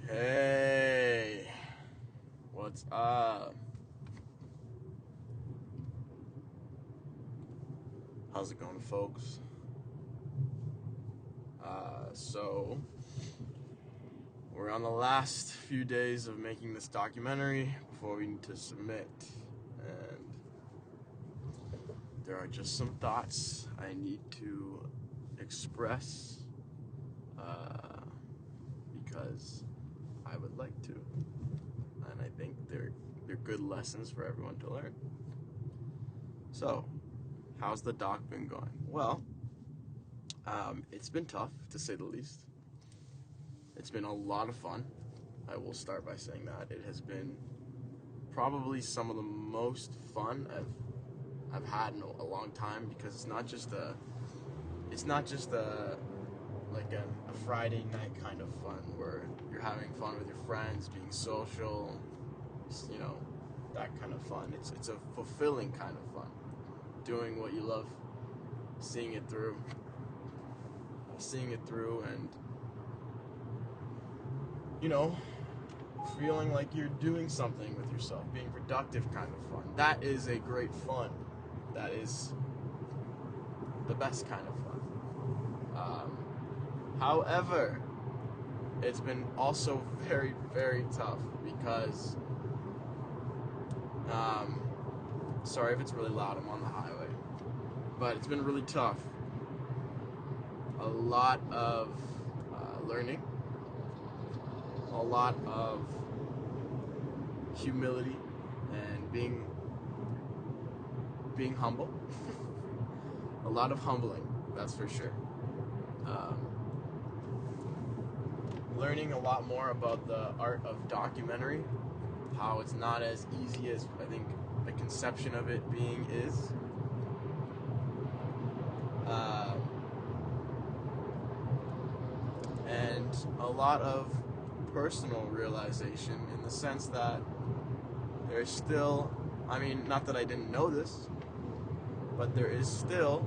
Hey, what's up? How's it going, folks? So, we're on the last few days of making this documentary before we need to submit. And there are just some thoughts I need to express because I would like to. And I think they're good lessons for everyone to learn. So, how's the doc been going? Well, it's been tough, to say the least. It's been a lot of fun. I will start by saying that. It has been probably some of the most fun I've had in a long time, because it's not just a Friday night kind of fun where you're having fun with your friends, being social, that kind of fun. It's a fulfilling kind of fun. Doing what you love, seeing it through and feeling like you're doing something with yourself, being productive kind of fun. That is a great fun. That is the best kind of fun. However, it's been also very, very tough because, sorry if it's really loud, I'm on the highway, but it's been really tough. A lot of learning, a lot of humility, and being humble. A lot of humbling, that's for sure. Learning a lot more about the art of documentary, how it's not as easy as I think the conception of it being is. And a lot of personal realization, in the sense that there's still, not that I didn't know this, but there is still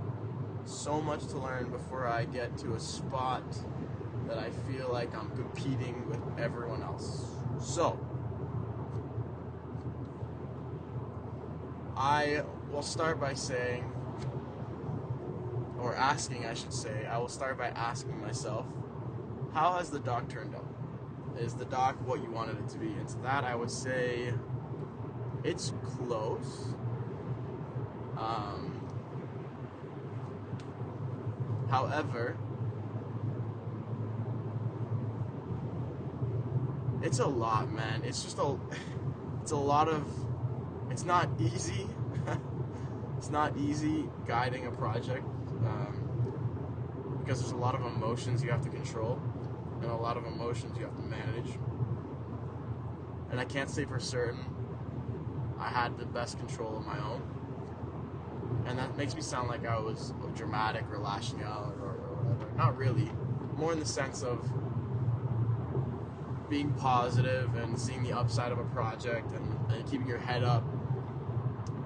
so much to learn before I get to a spot that I feel like I'm competing with everyone else. So, I will start by saying, or asking, I should say, I will start by asking myself, how has the doc turned out? Is the doc what you wanted it to be? And to that, I would say it's close. However, it's a lot, man. It's a lot of, it's not easy. It's not easy guiding a project, because there's a lot of emotions you have to control, and a lot of emotions you have to manage. And I can't say for certain I had the best control of my own. And that makes me sound like I was dramatic or lashing out or whatever. Not really. More in the sense of being positive and seeing the upside of a project and keeping your head up.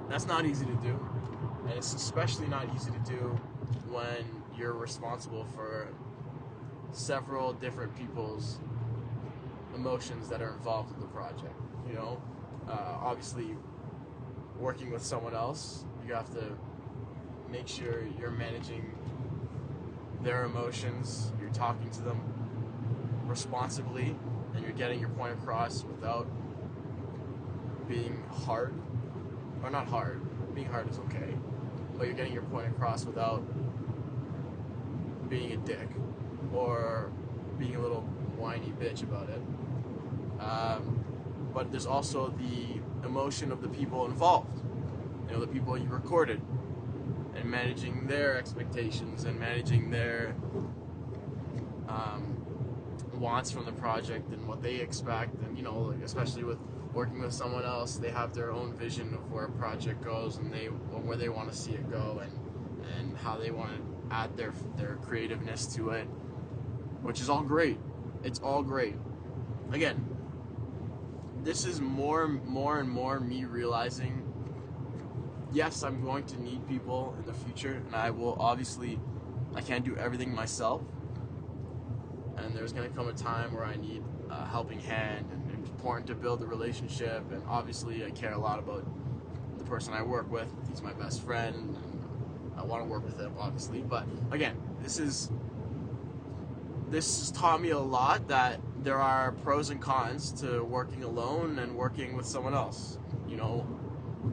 That's not easy to do. And it's especially not easy to do when you're responsible for several different people's emotions that are involved in the project. Obviously, working with someone else, you have to make sure you're managing their emotions, you're talking to them responsibly, and you're getting your point across without being hard. Or not hard. Being hard is okay. But you're getting your point across without being a dick or being a little whiny bitch about it. But there's also the emotion of the people involved. The people you recorded, and managing their expectations and managing their wants from the project and what they expect. And especially with working with someone else, they have their own vision of where a project goes, and where they want to see it go, and how they want to add their creativeness to it, which is all great. It's all great. Again, this is more and more me realizing, yes, I'm going to need people in the future, and I can't do everything myself. and there's going to come a time where I need a helping hand, and it's important to build a relationship. And obviously I care a lot about the person I work with. He's my best friend, and I want to work with him, obviously. But again, this has taught me a lot, that there are pros and cons to working alone and working with someone else. You know,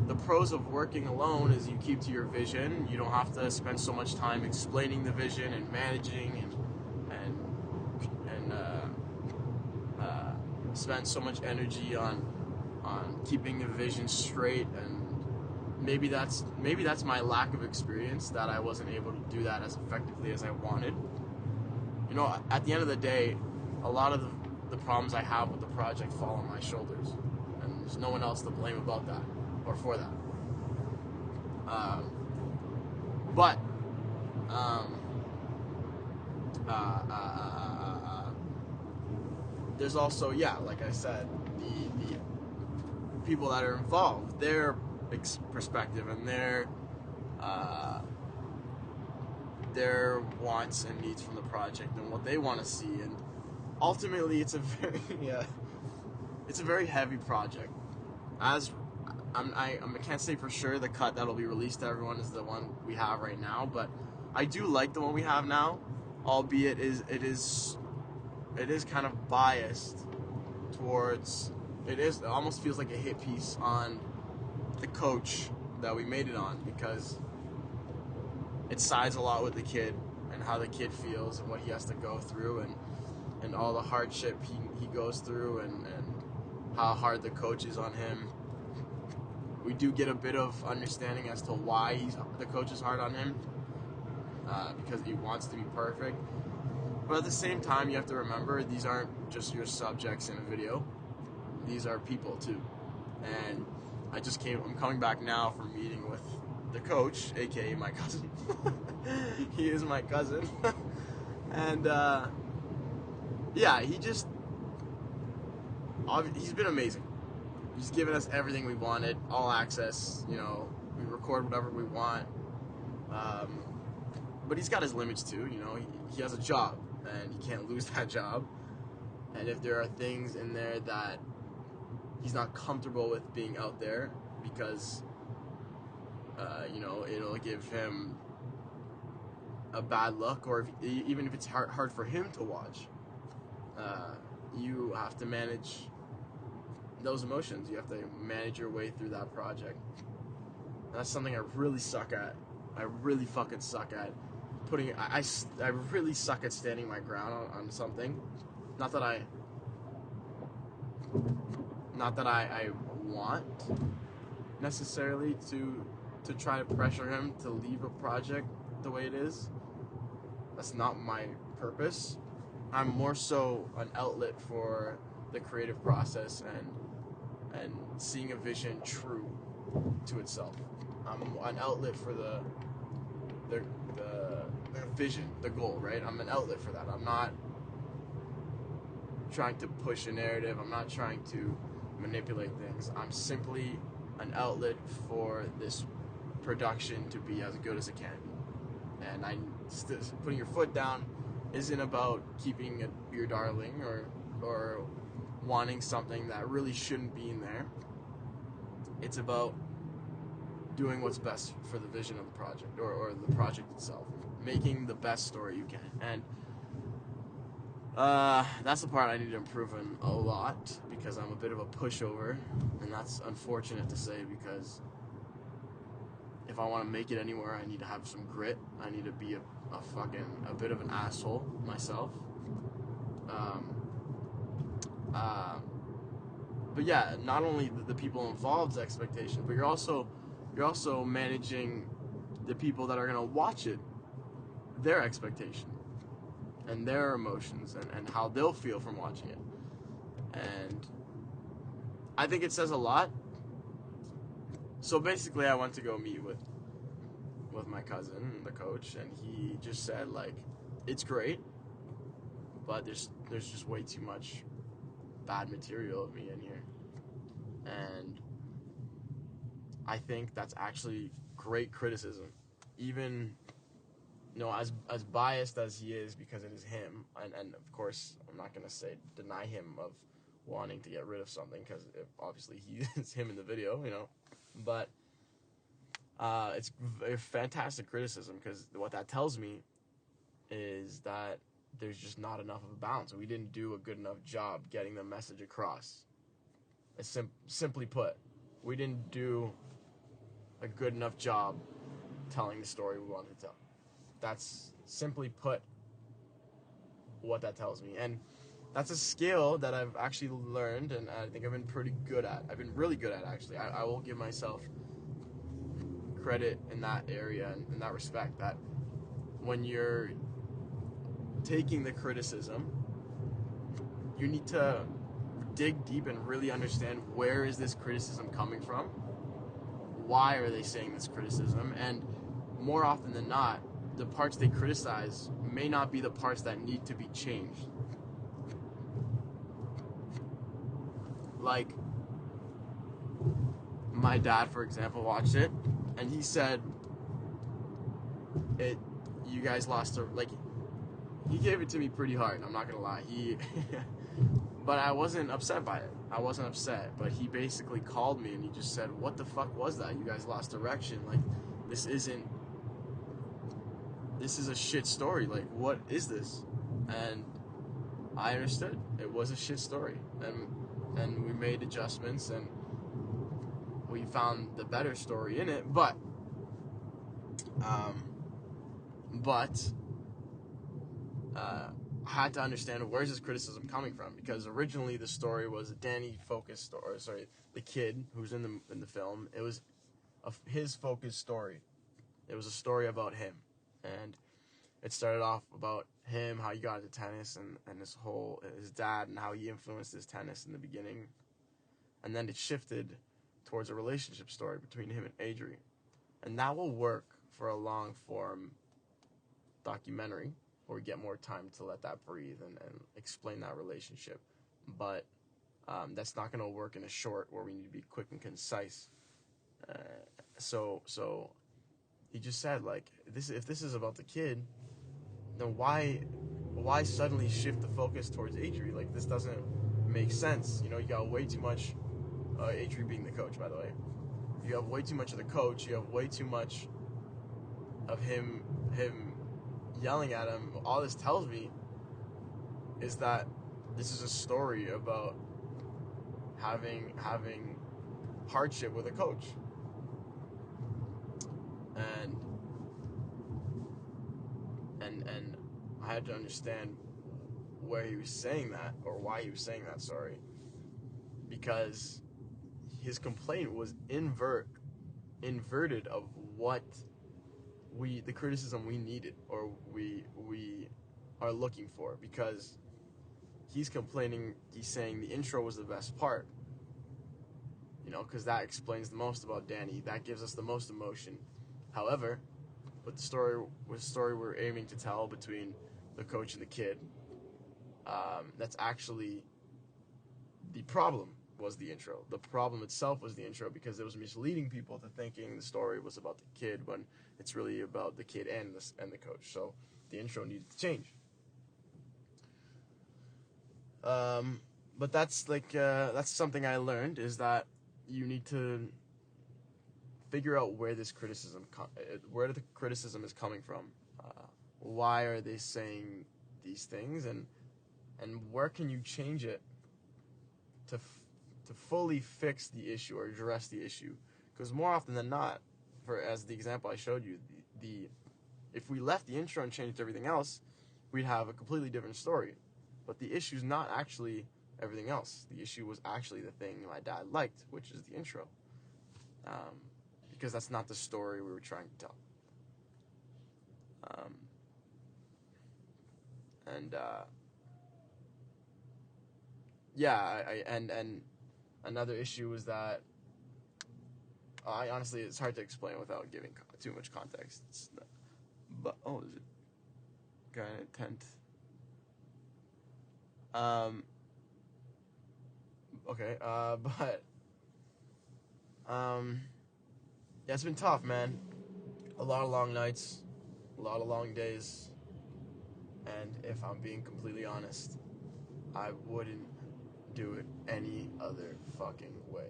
the pros of working alone is you keep to your vision. You don't have to spend so much time explaining the vision and managing and spend so much energy on keeping the vision straight. And maybe that's my lack of experience, that I wasn't able to do that as effectively as I wanted. You know, at the end of the day, a lot of the problems I have with the project fall on my shoulders, and there's no one else to blame about that or for that. There's also, like I said, the people that are involved, their perspective and their wants and needs from the project and what they want to see. And ultimately, it's a very heavy project. I can't say for sure the cut that'll be released to everyone is the one we have right now, but I do like the one we have now, albeit it is kind of biased towards, it almost feels like a hit piece on the coach that we made it on, because it sides a lot with the kid and how the kid feels and what he has to go through, and all the hardship he goes through, and how hard the coach is on him. We do get a bit of understanding as to why the coach is hard on him, because he wants to be perfect. But at the same time, you have to remember, these aren't just your subjects in a video. These are people too. And I'm coming back now from meeting with the coach, aka my cousin. He is my cousin. And he's been amazing. He's given us everything we wanted, all access. You know, we record whatever we want. But he's got his limits too. You know, he has a job, and he can't lose that job. And if there are things in there that he's not comfortable with being out there, because it'll give him a bad look, or even if it's hard for him to watch, you have to manage those emotions. You have to manage your way through that project. And that's something I really suck at. I really fucking suck at I really suck at standing my ground on something. Not that I want necessarily to try to pressure him to leave a project the way it is. That's not my purpose. I'm more so an outlet for the creative process and seeing a vision true to itself. I'm an outlet for the vision, the goal, right? I'm an outlet for that. I'm not trying to push a narrative. I'm not trying to manipulate things. I'm simply an outlet for this production to be as good as it can be. And putting your foot down isn't about keeping it your darling or wanting something that really shouldn't be in there. It's about doing what's best for the vision of the project or the project itself, making the best story you can. And that's the part I need to improve in a lot, because I'm a bit of a pushover, and that's unfortunate to say, because if I want to make it anywhere, I need to have some grit. I need to be a bit of an asshole myself. But yeah, not only the people involved's expectations, but you're also managing the people that are gonna watch it, their expectation and their emotions and how they'll feel from watching it. And I think it says a lot. So basically, I went to go meet with my cousin, the coach, and he just said, like, it's great, but there's just way too much bad material of me in here. And I think that's actually great criticism. Even as biased as he is, because it is him, and of course I'm not gonna say deny him of wanting to get rid of something, because obviously he is him in the video, but it's a fantastic criticism, because what that tells me is that there's just not enough of a balance. We didn't do a good enough job getting the message across. Simply put, we didn't do a good enough job telling the story we wanted to tell. That's simply put what that tells me. And that's a skill that I've actually learned, and I think I've been pretty good at. I've been really good at, actually. I will give myself credit in that area and in that respect, that when you're taking the criticism, you need to dig deep and really understand, where is this criticism coming from? Why are they saying this criticism? And more often than not, the parts they criticize may not be the parts that need to be changed. Like, my dad, for example, watched it, and he said, you guys lost a, like, he gave it to me pretty hard, I'm not gonna lie. But I wasn't upset by it. I wasn't upset, but he basically called me and he just said, what the fuck was that? You guys lost direction. Like, this is a shit story. Like, what is this? And I understood. It was a shit story. And we made adjustments, and we found the better story in it, but I had to understand, where's this criticism coming from, because originally the story was a Danny focused story. Sorry, the kid who's in the film, it was his focused story. It was a story about him, and it started off about him, how he got into tennis, and his dad, and how he influenced his tennis in the beginning, and then it shifted towards a relationship story between him and Adri, and that will work for a long form documentary, where we get more time to let that breathe and explain that relationship. But that's not going to work in a short, where we need to be quick and concise. So he just said, like, if this is about the kid, then why suddenly shift the focus towards Adri? Like, this doesn't make sense. You got way too much, Adri being the coach, by the way. You have way too much of the coach. You have way too much of him yelling at him. All this tells me is that this is a story about having hardship with a coach, and I had to understand where he was saying that, or why he was saying that, sorry, because his complaint was inverted of what the criticism we needed, or we are looking for, because he's saying the intro was the best part, because that explains the most about Danny, that gives us the most emotion. However, with the story we're aiming to tell between the coach and the kid, that's actually the problem. Was the intro. The problem itself was the intro, because it was misleading people to thinking the story was about the kid, when it's really about the kid and the coach. So the intro needed to change. But that's something I learned, is that you need to figure out where the criticism is coming from. Why are they saying these things, and where can you change it to fully fix the issue or address the issue? Because more often than not, as the example I showed you, if we left the intro and changed everything else, we'd have a completely different story. But the issue's not actually everything else. The issue was actually the thing my dad liked, which is the intro. Because that's not the story we were trying to tell. And another issue was that honestly, it's hard to explain without giving too much context. Is it guy in a tent? Okay. Yeah, it's been tough, man. A lot of long nights, a lot of long days, and if I'm being completely honest, I wouldn't do it any other fucking way.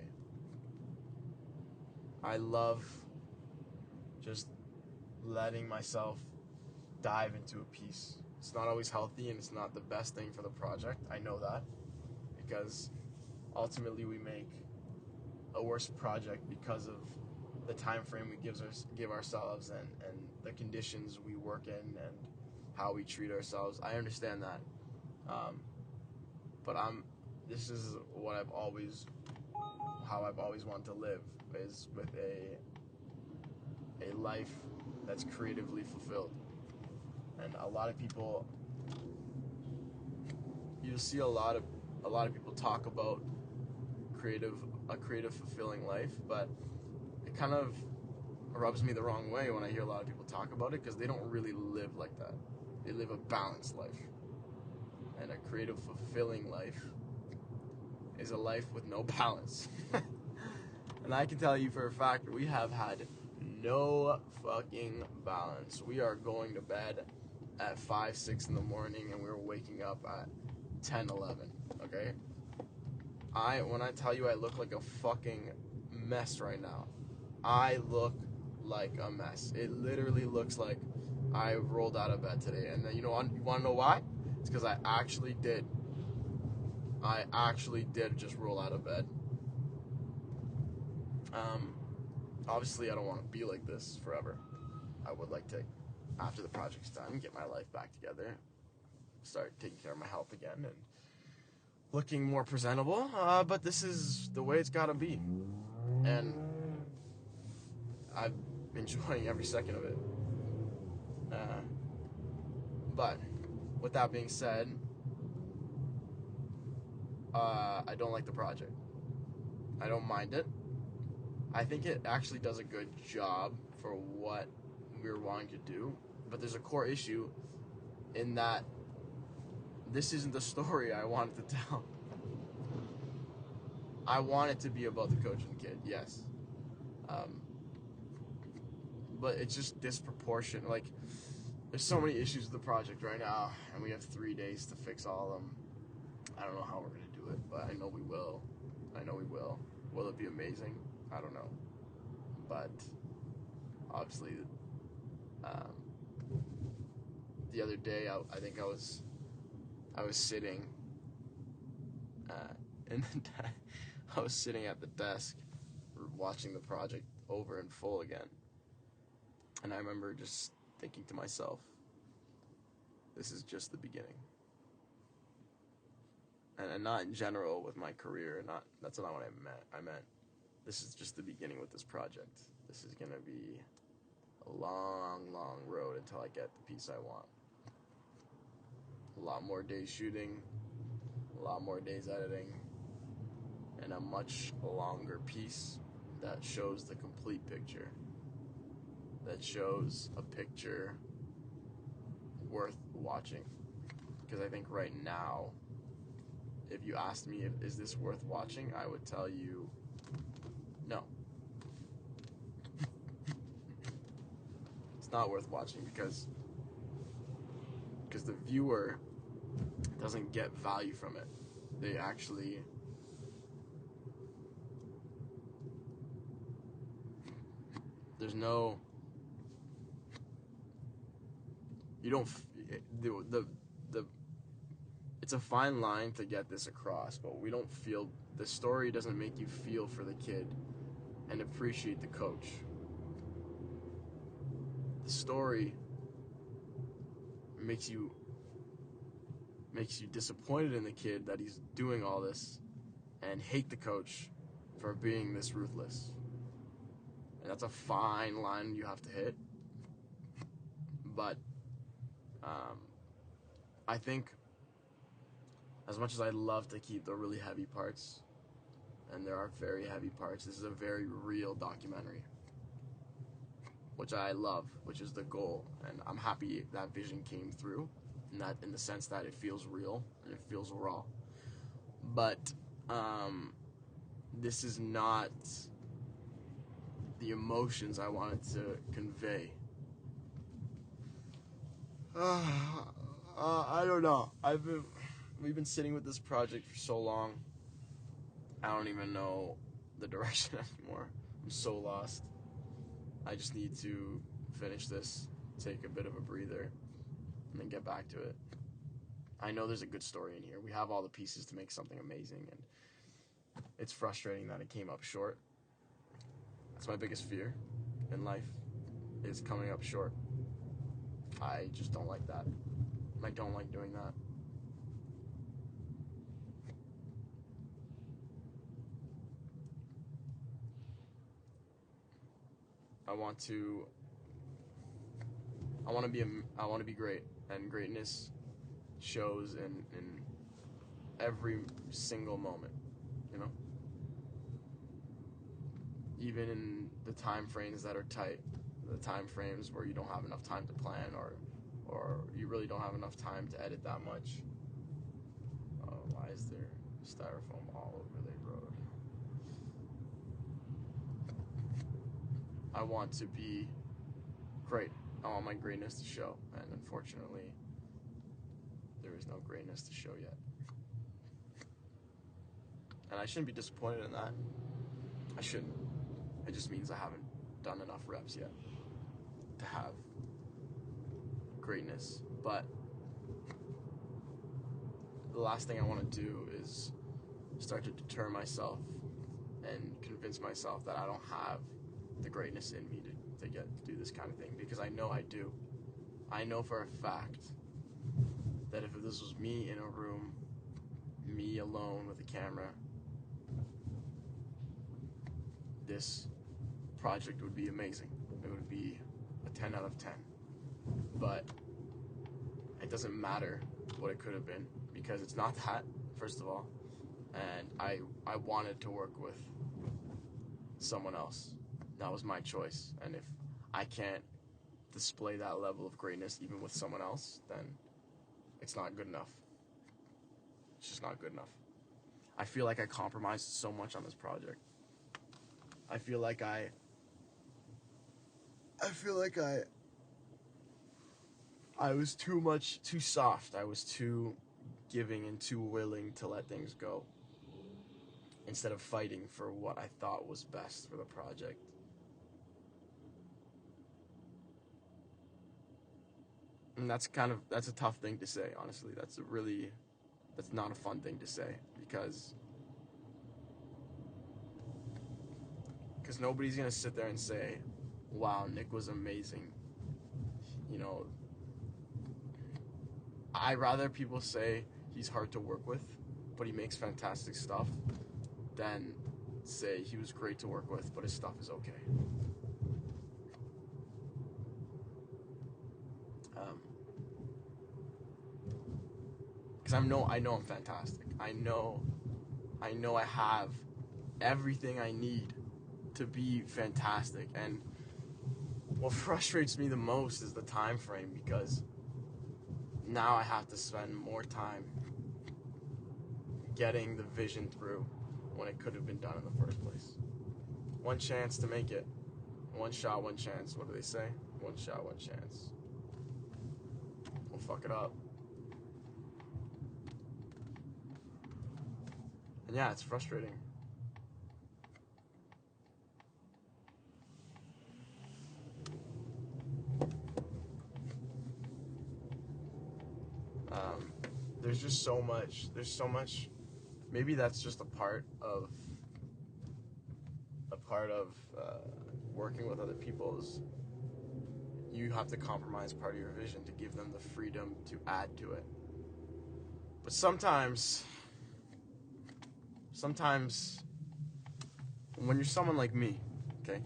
I love just letting myself dive into a piece. It's not always healthy and it's not the best thing for the project. I know that, because ultimately we make a worse project because of the time frame we give ourselves and the conditions we work in and how we treat ourselves. I understand that, but this is what how I've always wanted to live, is with a life that's creatively fulfilled. And a lot of people, you'll see a lot of people talk about a creative fulfilling life, but it kind of rubs me the wrong way when I hear a lot of people talk about it, because they don't really live like that. They live a balanced life. And a creative fulfilling life is a life with no balance. And I can tell you for a fact, we have had no fucking balance. We are going to bed at 5, 6 in the morning, and we're waking up at 10, 11, okay? When I tell you I look like a fucking mess right now, I look like a mess. It literally looks like I rolled out of bed today. And then, you want to know why? It's because I actually did just roll out of bed. Obviously I don't want to be like this forever. I would like to, after the project's done, get my life back together, start taking care of my health again, and looking more presentable, but this is the way it's gotta be, and I'm enjoying every second of it. But with that being said, I don't like the project. I don't mind it. I think it actually does a good job for what we're wanting to do, but there's a core issue in that this isn't the story I wanted to tell. I want it to be about the coach and the kid, yes. But it's just disproportionate. Like, there's so many issues with the project right now, and we have 3 days to fix all of them. I don't know how we're going to do it, but I know we will. Will it be amazing? I don't know. But obviously, the other day, I think I was sitting I was sitting at the desk watching the project over in full again, and I remember just thinking to myself, this is just the beginning. And not in general with my career, that's not what I meant. This is just the beginning with this project. This is gonna be a long, long road until I get the piece I want. A lot more days shooting, a lot more days editing, and a much longer piece that shows the complete picture. That shows a picture worth watching. Because I think right now, if you asked me, is this worth watching, I would tell you no. It's not worth watching because the viewer doesn't get value from it. They actually there's no you don't the it's a fine line to get this across, but we don't feel, the story doesn't make you feel for the kid and appreciate the coach. The story makes you disappointed in the kid that he's doing all this and hate the coach for being this ruthless. And that's a fine line you have to hit. But I think as much as I'd love to keep the really heavy parts, and there are very heavy parts, this is a very real documentary, which I love, which is the goal, and I'm happy that vision came through, in the sense that it feels real and it feels raw. But this is not the emotions I wanted to convey. I don't know. We've been sitting with this project for so long. I don't even know the direction anymore. I'm so lost. I just need to finish this, take a bit of a breather, and then get back to it. I know there's a good story in here. We have all the pieces to make something amazing, and it's frustrating that it came up short. That's my biggest fear in life, is coming up short. I just don't like that. I don't like doing that. I want to be great, and greatness shows in every single moment, you know? Even in the time frames that are tight, the time frames where you don't have enough time to plan, or you really don't have enough time to edit that much. Why is there styrofoam all over the road? I want to be great. I want my greatness to show, and unfortunately, there is no greatness to show yet. And I shouldn't be disappointed in that. I shouldn't. It just means I haven't done enough reps yet to have greatness. But the last thing I want to do is start to deter myself and convince myself that I don't have the greatness in me to get to do this kind of thing, because I know I do. I know for a fact that if this was me in a room, me alone with a camera, this project would be amazing. It would be a 10 out of 10. But it doesn't matter what it could have been, because it's not that, first of all. And I wanted to work with someone else. That was my choice. And if I can't display that level of greatness even with someone else, then it's not good enough. It's just not good enough. I feel like I compromised so much on this project. I feel like I was too soft. I was too giving and too willing to let things go, instead of fighting for what I thought was best for the project. And that's a tough thing to say, honestly. That's not a fun thing to say, because nobody's gonna sit there and say, wow, Nick was amazing. You know, I'd rather people say he's hard to work with, but he makes fantastic stuff, than say he was great to work with, but his stuff is okay. Because I know I'm fantastic. I know I have everything I need to be fantastic. And what frustrates me the most is the time frame, because now I have to spend more time getting the vision through when it could have been done in the first place. One chance to make it. One shot, one chance. What do they say? One shot, one chance. We'll fuck it up. And yeah, it's frustrating. There's just so much. There's so much. Maybe that's just a part of working with other people, is you have to compromise part of your vision to give them the freedom to add to it. But sometimes when you're someone like me, okay,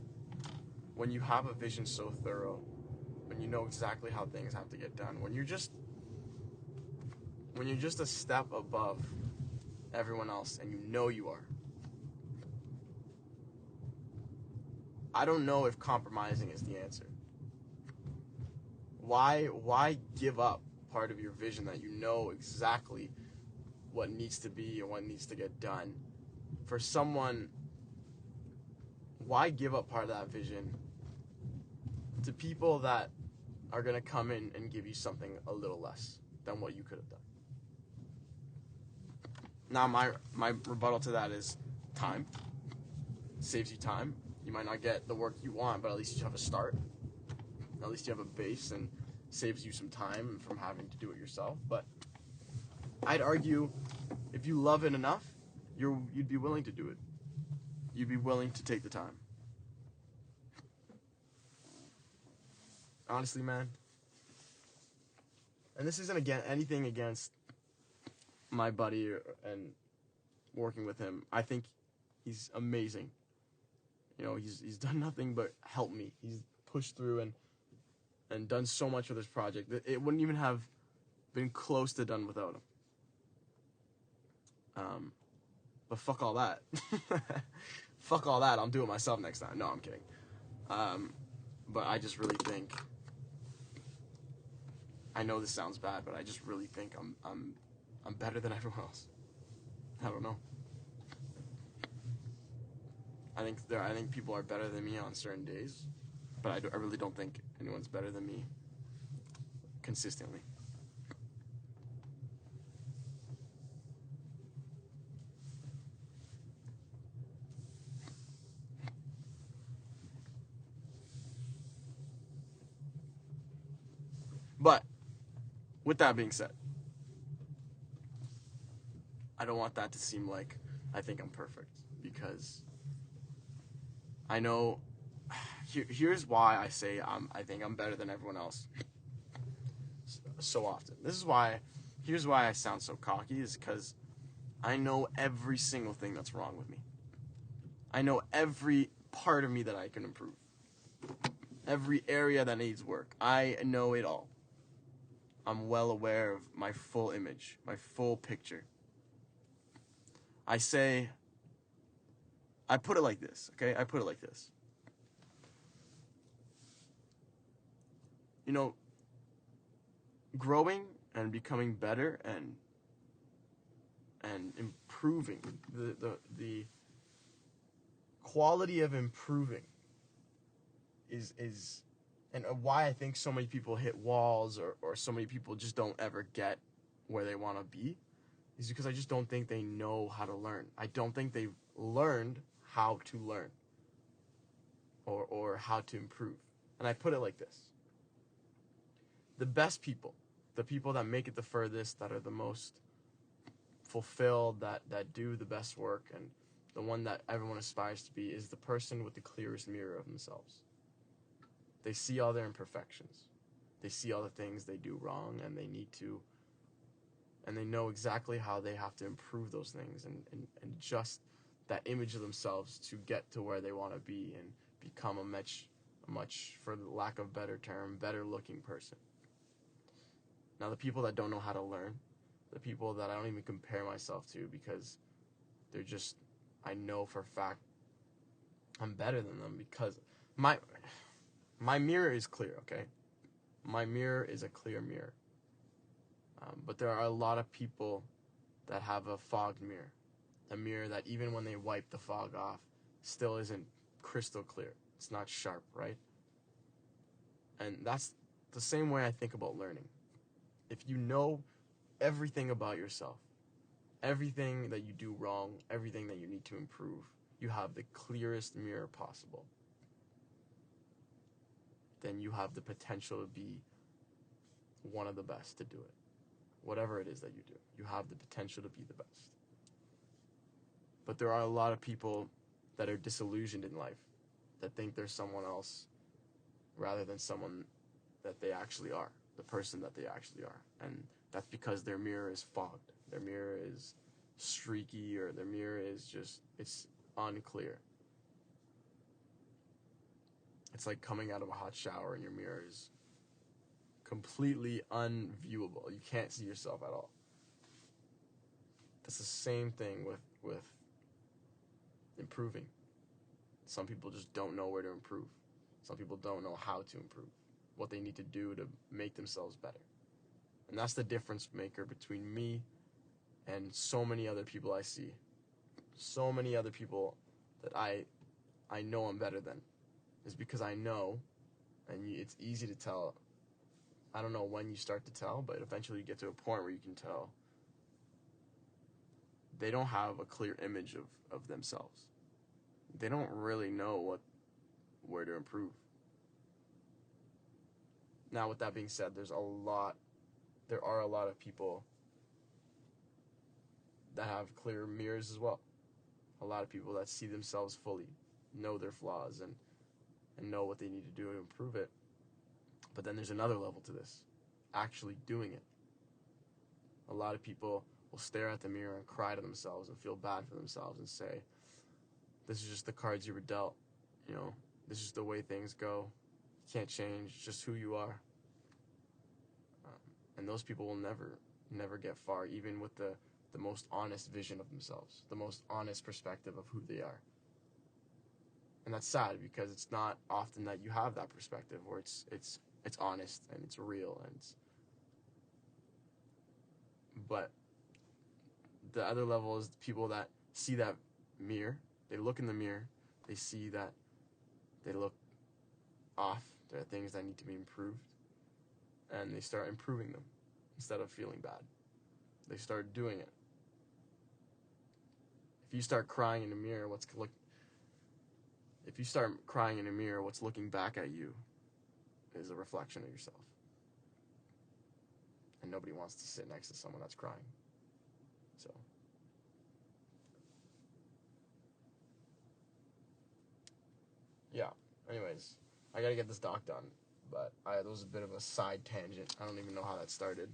when you have a vision so thorough, when you know exactly how things have to get done, when you're just a step above everyone else, and you know you are, I don't know if compromising is the answer. Why give up part of your vision that you know exactly what needs to be and what needs to get done for someone? Why give up part of that vision to people that are going to come in and give you something a little less than what you could have done. Now, my rebuttal to that is time. It saves you time. You might not get the work you want, but at least you have a start. At least you have a base, and saves you some time from having to do it yourself. But I'd argue, if you love it enough, you'd be willing to do it. You'd be willing to take the time. Honestly, man. And this isn't anything against my buddy and working with him. I think he's amazing. You know, he's done nothing but help me. He's pushed through and done so much with this project that it wouldn't even have been close to done without him. But fuck all that. Fuck all that. I'll do it myself next time. No, I'm kidding. But I just really think, I know this sounds bad, but I just really think I'm better than everyone else. I don't know. I think people are better than me on certain days, but I really don't think anyone's better than me consistently. But with that being said, I don't want that to seem like I think I'm perfect, because I know. Here's why I say I think I'm better than everyone else so often. Here's why I sound so cocky, is because I know every single thing that's wrong with me. I know every part of me that I can improve. Every area that needs work. I know it all. I'm well aware of my full image, my full picture. I put it like this, okay? I put it like this. You know, growing and becoming better and improving, the quality of improving is and why I think so many people hit walls or so many people just don't ever get where they want to be, is because I just don't think they know how to learn. I don't think they've learned how to learn or how to improve. And I put it like this. The best people, the people that make it the furthest, that are the most fulfilled, that do the best work, and the one that everyone aspires to be, is the person with the clearest mirror of themselves. They see all their imperfections. They see all the things they do wrong, and they know exactly how they have to improve those things and adjust that image of themselves to get to where they want to be and become a much, for the lack of a better term, better looking person. Now, the people that don't know how to learn, the people that I don't even compare myself to, because they're just, I know for a fact I'm better than them, because my mirror is clear, okay? My mirror is a clear mirror. But there are a lot of people that have a fogged mirror. A mirror that even when they wipe the fog off, still isn't crystal clear. It's not sharp, right? And that's the same way I think about learning. If you know everything about yourself, everything that you do wrong, everything that you need to improve, you have the clearest mirror possible, then you have the potential to be one of the best to do it. Whatever it is that you do, you have the potential to be the best. But there are a lot of people that are disillusioned in life, that think they're someone else rather than someone that they actually are, the person that they actually are. And that's because their mirror is fogged. Their mirror is streaky, or their mirror is just, it's unclear. It's like coming out of a hot shower and your mirror is completely unviewable. You can't see yourself at all. That's the same thing with improving. Some people just don't know where to improve. Some people don't know how to improve, what they need to do to make themselves better. And that's the difference maker between me and so many other people I see. So many other people that I know I'm better than, is because I know, and it's easy to tell I don't know when you start to tell, but eventually you get to a point where you can tell they don't have a clear image of themselves. They don't really know where to improve. Now, with that being said, there are a lot of people that have clear mirrors as well. A lot of people that see themselves fully, know their flaws, and know what they need to do to improve it. But then there's another level to this, actually doing it. A lot of people will stare at the mirror and cry to themselves and feel bad for themselves and say, this is just the cards you were dealt. You know, this is the way things go. You can't change. It's just who you are. And those people will never get far, even with the most honest vision of themselves, the most honest perspective of who they are. And that's sad, because it's not often that you have that perspective where it's honest and it's real, but the other level is people that see that mirror, they look in the mirror, they see that they look off, there are things that need to be improved, and they start improving them instead of feeling bad. They start doing it. If you start crying in the mirror, what's looking back at you is a reflection of yourself. And nobody wants to sit next to someone that's crying. So, yeah. Anyways, I gotta get this doc done. But that was a bit of a side tangent. I don't even know how that started.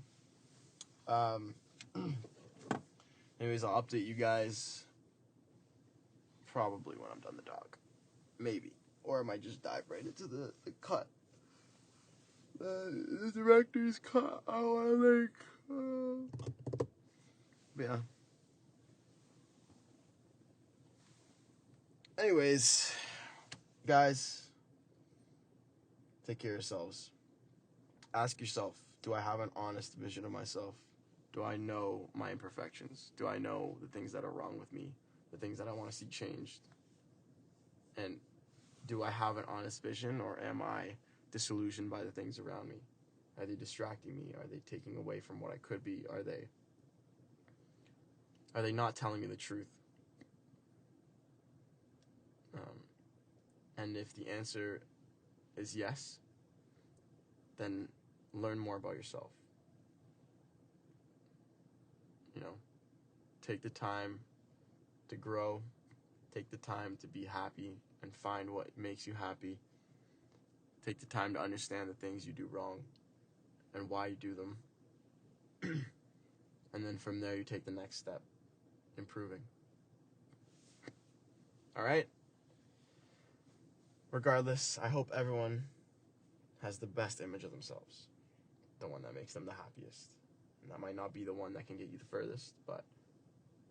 Anyways, I'll update you guys probably when I'm done the doc. Maybe. Or I might just dive right into the cut. The director's cut. I want to but yeah. Anyways, guys, take care of yourselves. Ask yourself, do I have an honest vision of myself? Do I know my imperfections? Do I know the things that are wrong with me? The things that I want to see changed? And do I have an honest vision, or am I disillusioned by the things around me? Are they distracting me? Are they taking away from what I could be? Are they not telling me the truth? And if the answer is yes, then learn more about yourself. You know, take the time to grow, take the time to be happy and find what makes you happy. Take the time to understand the things you do wrong and why you do them. And then from there, you take the next step, improving. All right? Regardless, I hope everyone has the best image of themselves, the one that makes them the happiest. And that might not be the one that can get you the furthest, but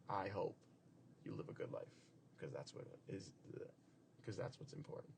I hope you live a good life, because that's what it is, because that's what's important.